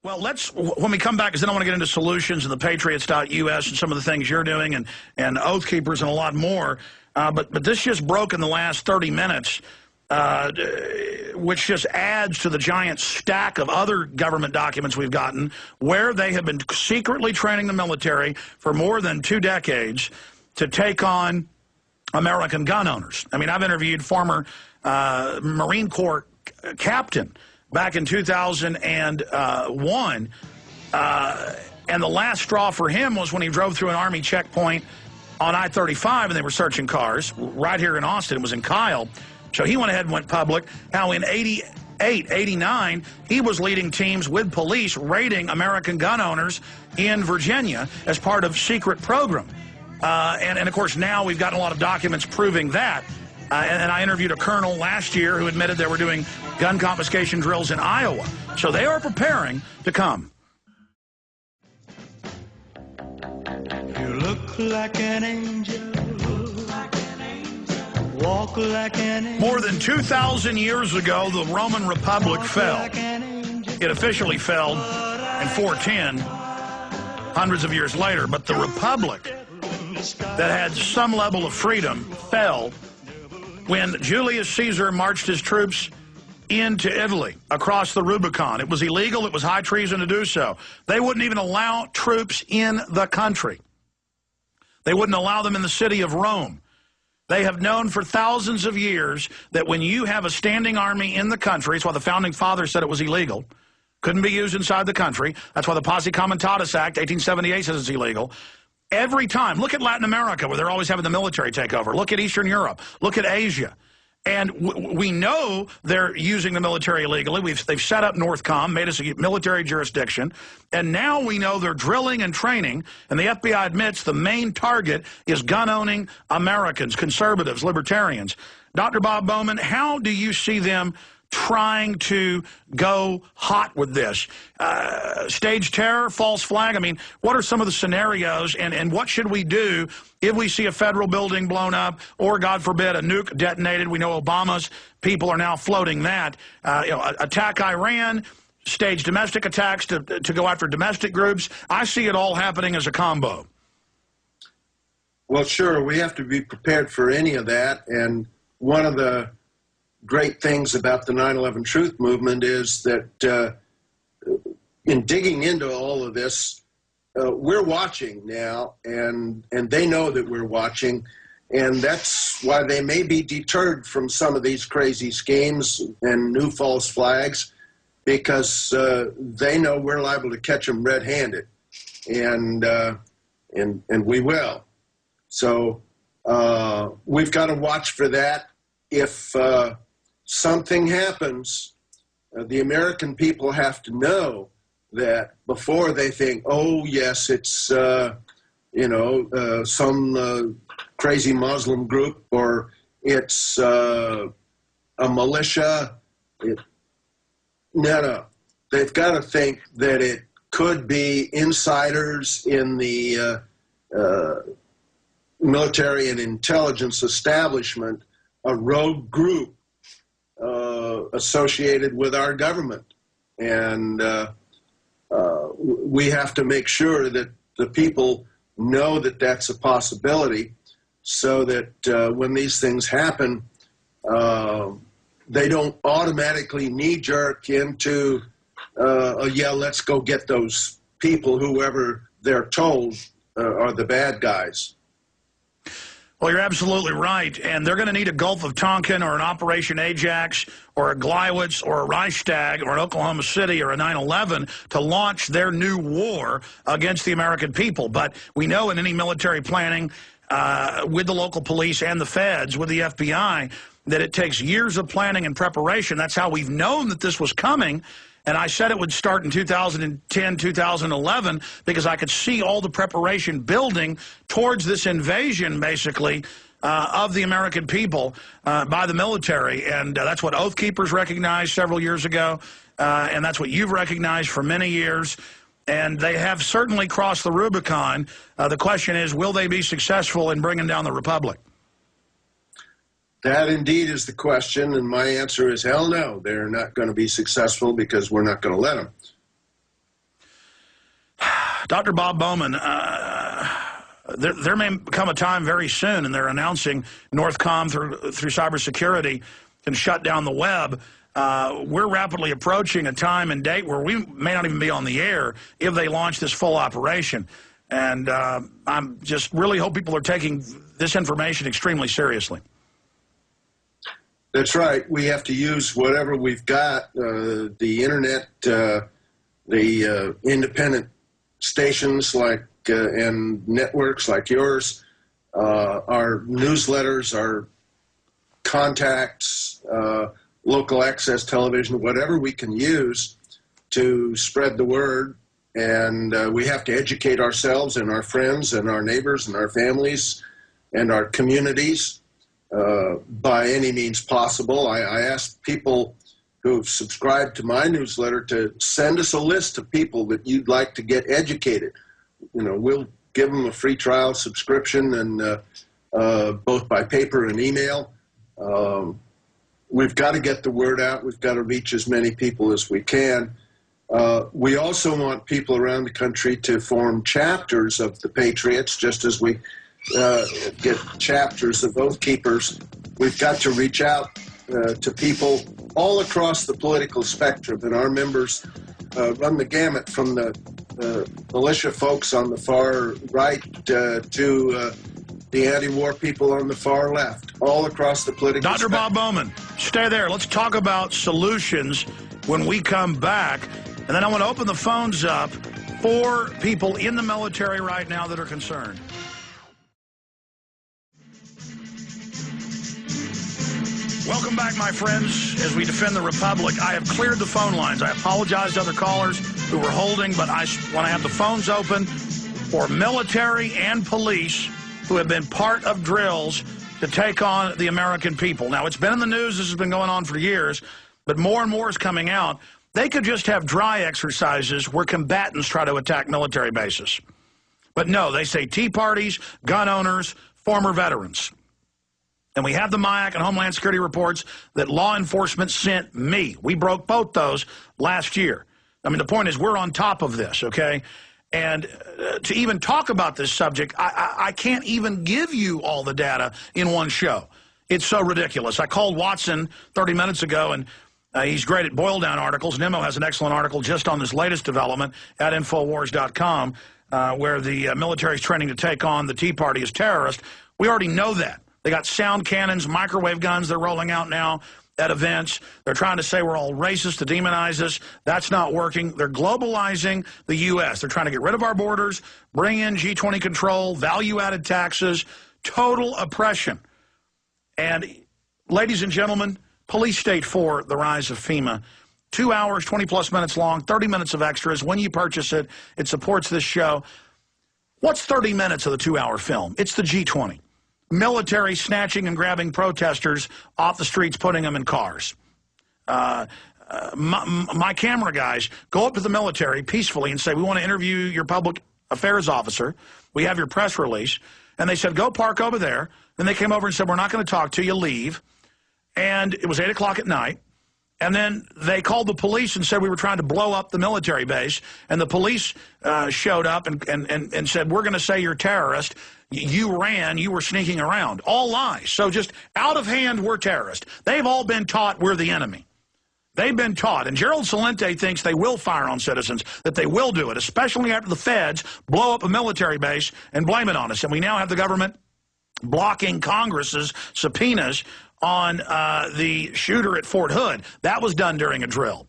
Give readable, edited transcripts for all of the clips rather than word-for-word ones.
Well, when we come back, because then I want to get into solutions and the Patriots.us and some of the things you're doing and Oath Keepers and a lot more. But this just broke in the last 30 minutes, which just adds to the giant stack of other government documents we've gotten where they have been secretly training the military for more than 2 decades to take on American gun owners. I mean, I've interviewed former Marine Corps captain back in 2001, and the last straw for him was when he drove through an Army checkpoint on I-35, and they were searching cars right here in Austin. It was in Kyle. So he went ahead and went public. Now in 88, 89, he was leading teams with police raiding American gun owners in Virginia as part of secret program. And of course, now we've gotten a lot of documents proving that. And I interviewed a colonel last year who admitted they were doing gun confiscation drills in Iowa. So they are preparing to come. You look like an angel, walk like an angel. More than 2,000 years ago, the Roman Republic fell. It officially fell in 410, hundreds of years later. But the Republic that had some level of freedom fell when Julius Caesar marched his troops into Italy, across the Rubicon. It was illegal. It was high treason to do so. They wouldn't even allow troops in the country. They wouldn't allow them in the city of Rome. They have known for thousands of years that when you have a standing army in the country, it's why the Founding Fathers said it was illegal, couldn't be used inside the country. That's why the Posse Comitatus Act, 1878, says it's illegal. Every time, look at Latin America, where they're always having the military take over. Look at Eastern Europe. Look at Asia. And we know they're using the military illegally. They've set up NORTHCOM, made us a military jurisdiction. And now we know they're drilling and training. And the FBI admits the main target is gun-owning Americans, conservatives, libertarians. Dr. Bob Bowman, how do you see them trying to go hot with this? Stage terror, false flag? I mean, what are some of the scenarios, and what should we do if we see a federal building blown up or, God forbid, a nuke detonated? We know Obama's people are now floating that. Attack Iran, stage domestic attacks to go after domestic groups. I see it all happening as a combo. Well, sure, we have to be prepared for any of that, and one of the great things about the 9/11 Truth Movement is that in digging into all of this, we're watching now, and they know that we're watching, and that's why they may be deterred from some of these crazy schemes and new false flags, because they know we're liable to catch them red-handed, and we will. So we've got to watch for that. If something happens, the American people have to know that before they think, oh, yes, it's, some crazy Muslim group, or it's a militia. No. They've got to think that it could be insiders in the military and intelligence establishment, a rogue group associated with our government. And we have to make sure that the people know that that's a possibility, so that when these things happen, they don't automatically knee-jerk into, yeah, let's go get those people, whoever they're told are the bad guys. Well, you're absolutely right, and they're going to need a Gulf of Tonkin or an Operation Ajax or a Gleiwitz or a Reichstag or an Oklahoma City or a 9/11 to launch their new war against the American people. But we know in any military planning with the local police and the feds, with the FBI, that it takes years of planning and preparation. That's how we've known that this was coming. And I said it would start in 2010, 2011, because I could see all the preparation building towards this invasion, basically, of the American people by the military. And that's what Oath Keepers recognized several years ago, and that's what you've recognized for many years. And they have certainly crossed the Rubicon. The question is, will they be successful in bringing down the Republic? That indeed is the question, and my answer is hell no. They're not going to be successful because we're not going to let them. Dr. Bob Bowman, there may come a time very soon, and they're announcing Northcom through cybersecurity can shut down the web. We're rapidly approaching a time and date where we may not even be on the air if they launch this full operation. And I'm just really hope people are taking this information extremely seriously. That's right. We have to use whatever we've got, the internet, the independent stations like and networks like yours, our newsletters, our contacts, local access television, whatever we can use to spread the word. And we have to educate ourselves and our friends and our neighbors and our families and our communities by any means possible. I asked people who've subscribed to my newsletter to send us a list of people that you'd like to get educated. You know, we'll give them a free trial subscription, and both by paper and email. We've got to get the word out. We've got to reach as many people as we can. We also want people around the country to form chapters of the Patriots, just as we get chapters of Oath Keepers. We've got to reach out to people all across the political spectrum, and our members run the gamut from the militia folks on the far right to the anti-war people on the far left, all across the political spectrum. Dr. Bob Bowman, stay there. Let's talk about solutions when we come back. And then I want to open the phones up for people in the military right now that are concerned. Welcome back, my friends, as we defend the Republic. I have cleared the phone lines. I apologize to other callers who were holding, but I want to have the phones open for military and police who have been part of drills to take on the American people. Now, it's been in the news. This has been going on for years, but more and more is coming out. They could just have dry exercises where combatants try to attack military bases. But no, they say Tea Parties, gun owners, former veterans. And we have the MIAC and Homeland Security reports that law enforcement sent me. We broke both those last year. I mean, the point is we're on top of this, okay? And to even talk about this subject, I can't even give you all the data in one show. It's so ridiculous. I called Watson 30 minutes ago, and he's great at boil-down articles. Nemo has an excellent article just on this latest development at Infowars.com, where the military is training to take on the Tea Party as terrorists. We already know that. They got sound cannons, microwave guns they're rolling out now at events. They're trying to say we're all racist to demonize us. That's not working. They're globalizing the U.S. They're trying to get rid of our borders, bring in G20 control, value-added taxes, total oppression. And, ladies and gentlemen, Police State 4, The Rise of FEMA. 2 hours, 20-plus minutes long, 30 minutes of extras. When you purchase it, it supports this show. What's 30 minutes of the 2-hour film? It's the G20. Military snatching and grabbing protesters off the streets, putting them in cars. My camera guys go up to the military peacefully and say, we want to interview your public affairs officer. We have your press release. And they said, go park over there. Then they came over and said, we're not going to talk to you, leave. And it was 8 o'clock at night. And then they called the police and said we were trying to blow up the military base. And the police showed up and said, we're going to say you're a terrorist. You ran, you were sneaking around. All lies. So just out of hand, we're terrorists. They've all been taught we're the enemy. They've been taught. And Gerald Celente thinks they will fire on citizens, that they will do it, especially after the feds blow up a military base and blame it on us. And we now have the government blocking Congress's subpoenas on the shooter at Fort Hood. That was done during a drill.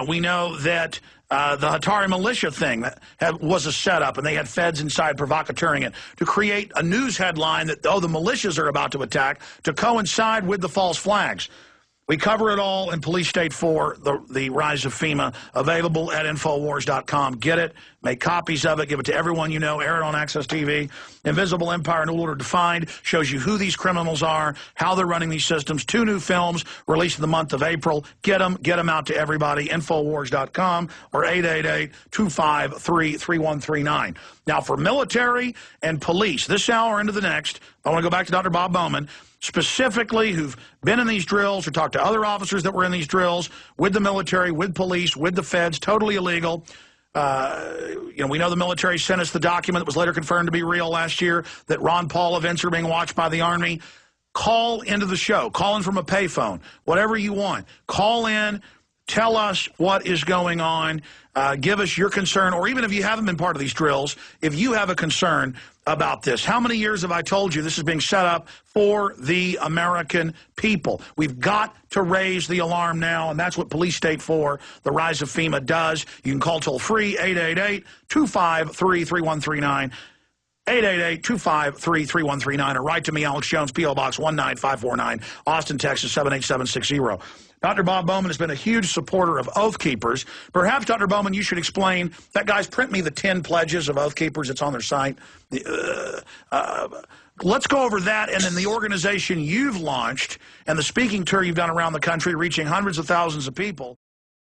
We know that the Hatari militia thing was a setup, and they had feds inside provocateuring it to create a news headline that, oh, the militias are about to attack, to coincide with the false flags. We cover it all in Police State 4, the Rise of FEMA, available at Infowars.com. Get it, make copies of it, give it to everyone you know, air it on Access TV. Invisible Empire, New Order Defined, shows you who these criminals are, how they're running these systems. 2 new films released in the month of April. Get them out to everybody, Infowars.com or 888-253-3139. Now, for military and police, this hour into the next, I want to go back to Dr. Bob Bowman, specifically who've been in these drills or talked to other officers that were in these drills with the military, with police, with the feds, totally illegal. We know the military sent us the document that was later confirmed to be real last year, that Ron Paul events are being watched by the Army. Call into the show. Call in from a payphone. Whatever you want. Call in. Tell us what is going on. Give us your concern, or even if you haven't been part of these drills, if you have a concern about this. How many years have I told you this is being set up for the American people? We've got to raise the alarm now, and that's what Police State 4, the rise of FEMA, does. You can call toll-free, 888-253-3139. 888-253-3139, or write to me, Alex Jones, P.O. Box 19549, Austin, Texas, 78760. Dr. Bob Bowman has been a huge supporter of Oath Keepers. Perhaps, Dr. Bowman, you should explain that. Guys, print me the 10 pledges of Oath Keepers. It's on their site. Let's go over that, and then the organization you've launched and the speaking tour you've done around the country, reaching hundreds of thousands of people.